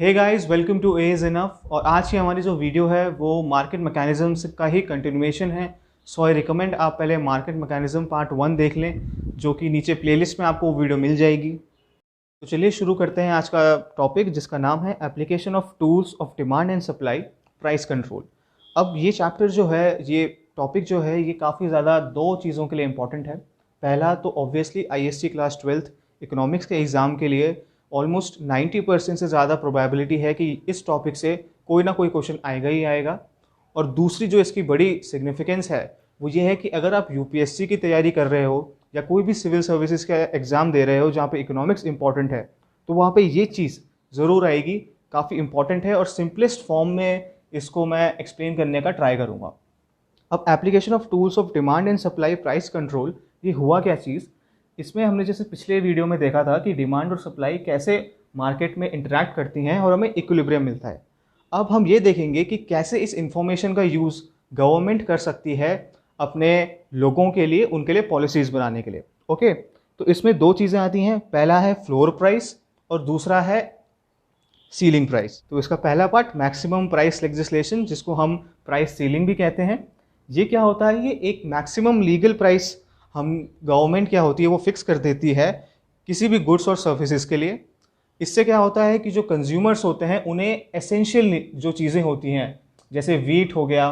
Hey guys, welcome to a is enough. और आज की हमारी जो वीडियो है वो मार्केट मैकेनिज्म्स का ही कंटिन्यूएशन है। सो आई रिकमेंड आप पहले मार्केट मैकेनिज्म पार्ट 1 देख लें, जो कि नीचे प्लेलिस्ट में आपको वीडियो मिल जाएगी। तो चलिए शुरू करते हैं आज का टॉपिक, जिसका नाम है application of tools of demand and supply price control. अब ये चैप्टर जो है, ये टॉपिक जो है, ये काफ़ी ज़्यादा दो चीज़ों के लिए इंपॉर्टेंट है। पहला तो obviously IST class 12th economics के एग्ज़ाम के लिए ऑलमोस्ट 90% से ज़्यादा प्रोबेबिलिटी है कि इस टॉपिक से कोई ना कोई क्वेश्चन आएगा ही आएगा। और दूसरी जो इसकी बड़ी सिग्निफिकेंस है वो ये है कि अगर आप यूपीएससी की तैयारी कर रहे हो या कोई भी सिविल सर्विसेज का एग्ज़ाम दे रहे हो जहाँ पे इकोनॉमिक्स इंपॉर्टेंट है, तो वहाँ पे ये चीज़ ज़रूर आएगी। काफ़ी इंपॉर्टेंट है और सिंपलेस्ट फॉर्म में इसको मैं एक्सप्लेन करने का ट्राई करूँगा। अब application of tools of demand and supply price control, ये हुआ क्या चीज़? इसमें हमने जैसे पिछले वीडियो में देखा था कि डिमांड और सप्लाई कैसे मार्केट में इंटरैक्ट करती हैं और हमें इक्विलिब्रियम मिलता है। अब हम ये देखेंगे कि कैसे इस इंफॉर्मेशन का यूज़ गवर्नमेंट कर सकती है अपने लोगों के लिए, उनके लिए पॉलिसीज़ बनाने के लिए। ओके, तो इसमें दो चीज़ें आती हैं। पहला है फ्लोर प्राइस और दूसरा है सीलिंग प्राइस। तो इसका पहला पार्ट मैक्सिमम प्राइस लेजिस्लेशन, जिसको हम प्राइस सीलिंग भी कहते हैं। ये क्या होता है? ये एक मैक्सिमम लीगल प्राइस हम गवर्नमेंट क्या होती है वो फिक्स कर देती है किसी भी गुड्स और सर्विसेज के लिए। इससे क्या होता है कि जो कंज्यूमर्स होते हैं उन्हें एसेंशियल जो चीज़ें होती हैं, जैसे वीट हो गया,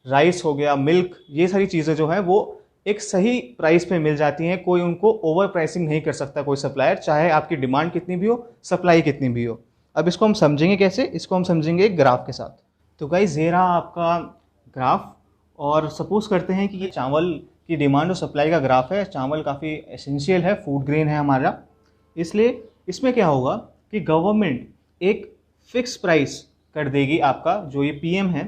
राइस हो गया, मिल्क, ये सारी चीज़ें जो हैं वो एक सही प्राइस पे मिल जाती हैं। कोई उनको ओवर प्राइसिंग नहीं कर सकता कोई सप्लायर, चाहे आपकी डिमांड कितनी भी हो, सप्लाई कितनी भी हो। अब इसको हम समझेंगे कैसे? इसको हम समझेंगे एक ग्राफ के साथ। तो गाइस, ये रहा आपका ग्राफ। और सपोज करते हैं कि ये चावल की डिमांड और सप्लाई का ग्राफ है। चावल काफ़ी एसेंशियल है, फूड ग्रेन है हमारा, इसलिए इसमें क्या होगा कि गवर्नमेंट एक फिक्स प्राइस कर देगी। आपका जो ये पीएम है,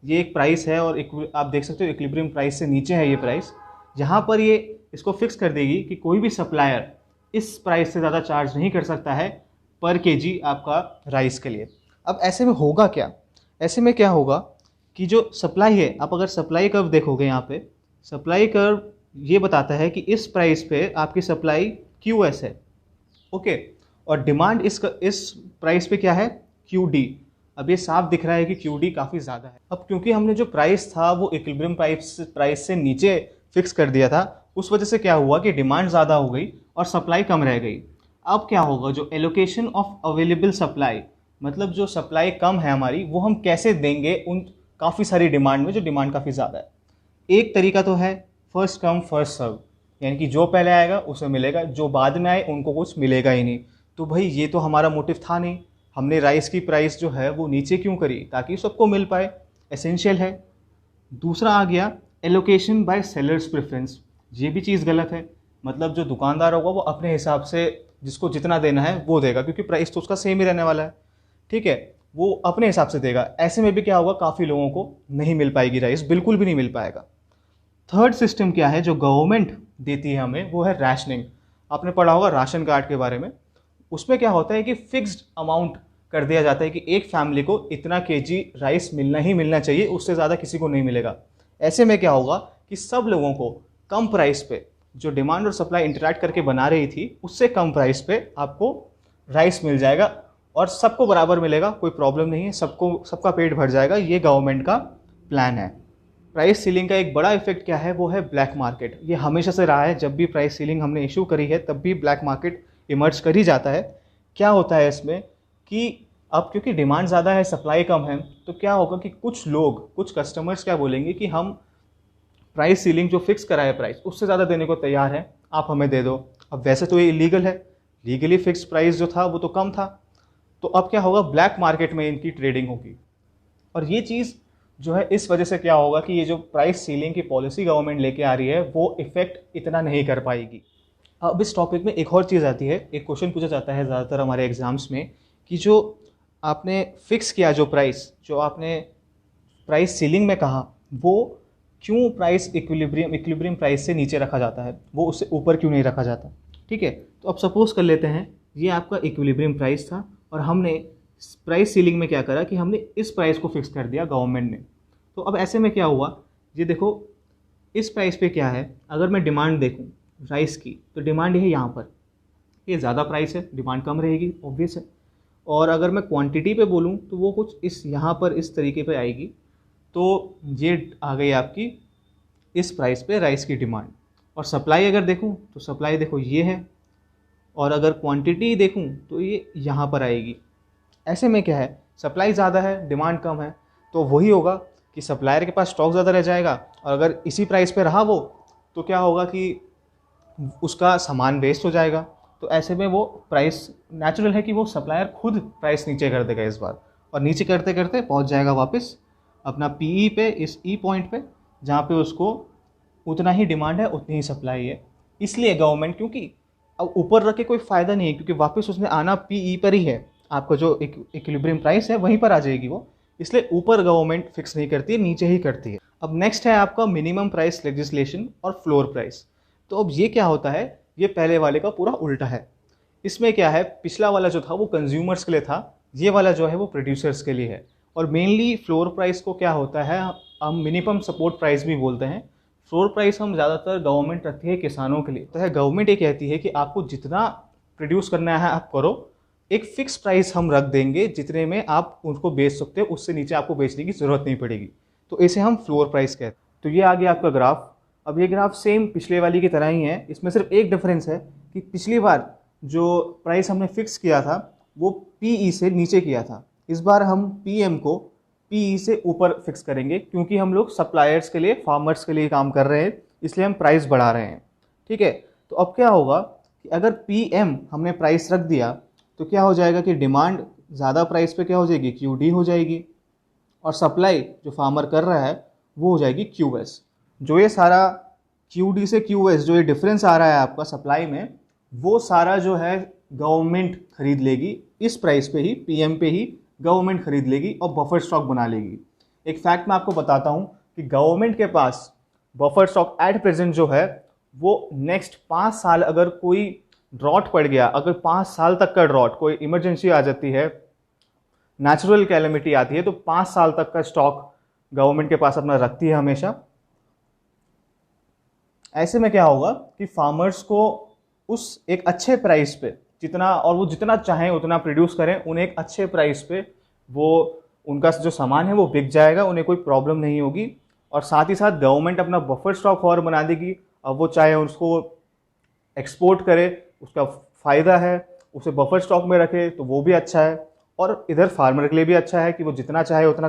ये एक प्राइस है और आप देख सकते हो इक्विलिब्रियम प्राइस से नीचे है ये प्राइस, जहाँ पर ये इसको फिक्स कर देगी कि कोई भी सप्लायर इस प्राइस से ज़्यादा चार्ज नहीं कर सकता है पर केजी आपका राइस के लिए। अब ऐसे में होगा क्या? ऐसे में क्या होगा कि जो सप्लाई है, आप अगर सप्लाई कर्व देखोगे, यहाँ पे सप्लाई कर्व ये बताता है कि इस प्राइस पे आपकी सप्लाई QS है। ओके, और डिमांड इस प्राइस पे क्या है? QD। अब ये साफ दिख रहा है कि QD काफ़ी ज़्यादा है। अब क्योंकि हमने जो प्राइस था वो इक्विलिब्रियम प्राइस से नीचे फिक्स कर दिया था, उस वजह से क्या हुआ कि डिमांड ज़्यादा हो गई और सप्लाई कम रह गई। अब क्या होगा? जो एलोकेशन ऑफ अवेलेबल सप्लाई, मतलब जो सप्लाई कम है हमारी, वो हम कैसे देंगे उन काफ़ी सारी डिमांड में जो डिमांड काफ़ी ज़्यादा है। एक तरीका तो है फर्स्ट कम फर्स्ट सर्व, यानी कि जो पहले आएगा उसे मिलेगा, जो बाद में आए उनको कुछ मिलेगा ही नहीं। तो भाई ये तो हमारा मोटिव था नहीं, हमने राइस की प्राइस जो है वो नीचे क्यों करी? ताकि सबको मिल पाए, एसेंशियल है। दूसरा आ गया एलोकेशन बाय सेलर्स प्रेफरेंस। ये भी चीज़ गलत है। मतलब जो दुकानदार होगा वो अपने हिसाब से जिसको जितना देना है वो देगा, क्योंकि प्राइस तो उसका सेम ही रहने वाला है। ठीक है, वो अपने हिसाब से देगा। ऐसे में भी क्या होगा, काफ़ी लोगों को नहीं मिल पाएगी राइस, बिल्कुल भी नहीं मिल पाएगा। थर्ड सिस्टम क्या है जो गवर्नमेंट देती है हमें, वो है राशनिंग। आपने पढ़ा होगा राशन कार्ड के बारे में। उसमें क्या होता है कि फिक्स्ड अमाउंट कर दिया जाता है कि एक फैमिली को इतना केजी राइस मिलना ही मिलना चाहिए, उससे ज़्यादा किसी को नहीं मिलेगा। ऐसे में क्या होगा कि सब लोगों को कम प्राइस पे, जो डिमांड और सप्लाई इंटरैक्ट करके बना रही थी उससे कम प्राइस पे आपको राइस मिल जाएगा और सबको बराबर मिलेगा, कोई प्रॉब्लम नहीं है, सबका पेट भर जाएगा। ये गवर्नमेंट का प्लान है। प्राइस सीलिंग का एक बड़ा इफेक्ट क्या है? वो है ब्लैक मार्केट। ये हमेशा से रहा है, जब भी प्राइस सीलिंग हमने इशू करी है तब भी ब्लैक मार्केट इमर्ज कर ही जाता है। क्या होता है इसमें कि अब क्योंकि डिमांड ज़्यादा है, सप्लाई कम है, तो क्या होगा कि कुछ लोग, कुछ कस्टमर्स क्या बोलेंगे कि हम प्राइस सीलिंग जो फिक्स करा है प्राइस, उससे ज़्यादा देने को तैयार हैं, आप हमें दे दो। अब वैसे तो ये इलीगल है, लीगली फिक्स प्राइस जो था वो तो कम था। तो अब क्या होगा, ब्लैक मार्केट में इनकी ट्रेडिंग होगी। और ये चीज़ जो है, इस वजह से क्या होगा कि ये जो प्राइस सीलिंग की पॉलिसी गवर्नमेंट लेके आ रही है वो इफेक्ट इतना नहीं कर पाएगी। अब इस टॉपिक में एक और चीज़ आती है, एक क्वेश्चन पूछा जाता है ज़्यादातर हमारे एग्जाम्स में कि जो आपने फिक्स किया, जो प्राइस, जो आपने प्राइस सीलिंग में कहा, वो क्यों प्राइस इक्विलिब्रियम प्राइस से नीचे रखा जाता है, वो उससे ऊपर क्यों नहीं रखा जाता? ठीक है, तो अब सपोज कर लेते हैं ये आपका इक्विलिब्रियम प्राइस था और हमने प्राइस सीलिंग में क्या करा कि हमने इस प्राइस को फिक्स कर दिया गवर्नमेंट ने। तो अब ऐसे में क्या हुआ, ये देखो इस प्राइस पे क्या है, अगर मैं डिमांड देखूं राइस की, तो डिमांड है यहाँ पर, ये ज़्यादा प्राइस है, डिमांड कम रहेगी, ऑब्वियस है। और अगर मैं क्वांटिटी पे बोलूँ तो वो कुछ इस यहाँ पर इस तरीके पे आएगी। तो ये आ गई आपकी इस प्राइस पे राइस की डिमांड। और सप्लाई अगर देखूँ तो सप्लाई देखो ये है, और अगर क्वांटिटी देखूँ तो ये यहाँ पर आएगी। ऐसे में क्या है, सप्लाई ज़्यादा है डिमांड कम है, तो वही होगा कि सप्लायर के पास स्टॉक ज़्यादा रह जाएगा, और अगर इसी प्राइस पे रहा वो तो क्या होगा कि उसका सामान वेस्ट हो जाएगा। तो ऐसे में वो प्राइस, नेचुरल है कि वो सप्लायर खुद प्राइस नीचे कर देगा इस बार, और नीचे करते करते पहुंच जाएगा वापस अपना पीई पे, इस ई पॉइंट पे, जहाँ पे उसको उतना ही डिमांड है उतनी ही सप्लाई है। इसलिए गवर्नमेंट, क्योंकि अब ऊपर रख के कोई फ़ायदा नहीं है, क्योंकि वापस उसने आना पीई पर ही है, आपका जो इक्विलिब्रियम प्राइस है वहीं पर आ जाएगी वो, इसलिए ऊपर गवर्नमेंट फिक्स नहीं करती है, नीचे ही करती है। अब नेक्स्ट है आपका मिनिमम प्राइस लेजिस्लेशन और फ्लोर प्राइस। तो अब ये क्या होता है, ये पहले वाले का पूरा उल्टा है। इसमें क्या है, पिछला वाला जो था वो कंज्यूमर्स के लिए था, ये वाला जो है वो प्रोड्यूसर्स के लिए है। और मेनली फ्लोर प्राइस को क्या होता है, हम मिनिमम सपोर्ट प्राइस भी बोलते हैं। फ्लोर प्राइस हम ज़्यादातर गवर्नमेंट रखती है किसानों के लिए। तो है गवर्नमेंट ये कहती है कि आपको जितना प्रोड्यूस करना है आप करो, एक फिक्स प्राइस हम रख देंगे जितने में आप उनको बेच सकते हो, उससे नीचे आपको बेचने की ज़रूरत नहीं पड़ेगी। तो इसे हम फ्लोर प्राइस कहते हैं। तो ये आ गया आपका ग्राफ। अब ये ग्राफ सेम पिछले वाली की तरह ही है, इसमें सिर्फ एक डिफरेंस है कि पिछली बार जो प्राइस हमने फिक्स किया था वो पीई से नीचे किया था, इस बार हम पीएम को पीई से ऊपर फिक्स करेंगे, क्योंकि हम लोग सप्लायर्स के लिए, फार्मर्स के लिए काम कर रहे हैं, इसलिए हम प्राइस बढ़ा रहे हैं। ठीक है, तो अब क्या होगा कि अगर पीएम हमने प्राइस रख दिया तो क्या हो जाएगा कि डिमांड ज़्यादा प्राइस पे क्या हो जाएगी, क्यूडी हो जाएगी, और सप्लाई जो फार्मर कर रहा है वो हो जाएगी क्यूएस। जो ये सारा क्यूडी से क्यूएस जो ये डिफरेंस आ रहा है आपका सप्लाई में, वो सारा जो है गवर्नमेंट खरीद लेगी इस प्राइस पे ही, पीएम पे ही गवर्नमेंट खरीद लेगी और बफर स्टॉक बना लेगी। एक फैक्ट मैं आपको बताता हूँ कि गवर्नमेंट के पास बफर स्टॉक एट प्रेजेंट जो है वो नेक्स्ट 5 साल, अगर कोई ड्रॉट पड़ गया, अगर 5 साल तक का ड्रॉट, कोई इमरजेंसी आ जाती है, नेचुरल कैलेमिटी आती है, तो 5 साल तक का स्टॉक गवर्नमेंट के पास अपना रखती है हमेशा। ऐसे में क्या होगा कि फार्मर्स को उस एक अच्छे प्राइस पे जितना, और वो जितना चाहें उतना प्रोड्यूस करें, उन्हें एक अच्छे प्राइस पे वो उनका जो सामान है वो बिक जाएगा, उन्हें कोई प्रॉब्लम नहीं होगी। और साथ ही साथ गवर्नमेंट अपना बफर स्टॉक और बना देगी। अब वो चाहे उसको एक्सपोर्ट करे, उसका फ़ायदा है, उसे बफर स्टॉक में रखे तो वो भी अच्छा है, और इधर फार्मर के लिए भी अच्छा है कि वो जितना चाहे उतना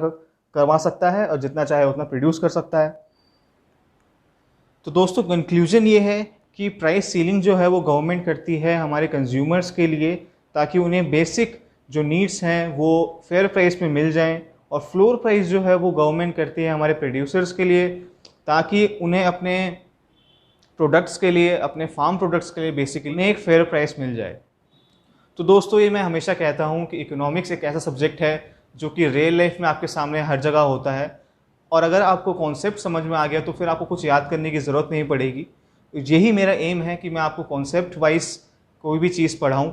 करवा सकता है और जितना चाहे उतना प्रोड्यूस कर सकता है। तो दोस्तों कंक्लूजन ये है कि प्राइस सीलिंग जो है वो गवर्नमेंट करती है हमारे कंज्यूमर्स के लिए, ताकि उन्हें बेसिक जो नीड्स हैं वो फेयर प्राइस में मिल जाएं, और फ्लोर प्राइस जो है वो गवर्नमेंट करती है हमारे प्रोड्यूसर्स के लिए, ताकि उन्हें अपने प्रोडक्ट्स के लिए, अपने फार्म प्रोडक्ट्स के लिए बेसिकली उन्हें एक फेयर प्राइस मिल जाए। तो दोस्तों ये मैं हमेशा कहता हूँ कि इकोनॉमिक्स एक ऐसा सब्जेक्ट है जो कि रियल लाइफ में आपके सामने हर जगह होता है, और अगर आपको कॉन्सेप्ट समझ में आ गया तो फिर आपको कुछ याद करने की ज़रूरत नहीं पड़ेगी। यही मेरा एम है कि मैं आपको कॉन्सेप्ट वाइज कोई भी चीज़ पढ़ाऊँ,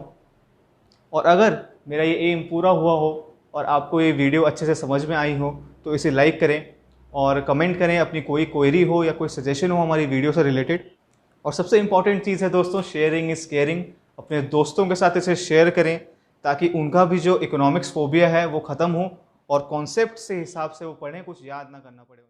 और अगर मेरा ये एम पूरा हुआ हो और आपको ये वीडियो अच्छे से समझ में आई हो तो इसे लाइक करें और कमेंट करें, अपनी कोई क्वेरी हो या कोई सजेशन हो हमारी वीडियो से रिलेटेड। और सबसे इम्पॉर्टेंट चीज़ है दोस्तों, शेयरिंग इज़ केयरिंग। अपने दोस्तों के साथ इसे शेयर करें ताकि उनका भी जो इकोनॉमिक्स फोबिया है वो ख़त्म हो, और कॉन्सेप्ट से हिसाब से वो पढ़ें, कुछ याद ना करना पड़े।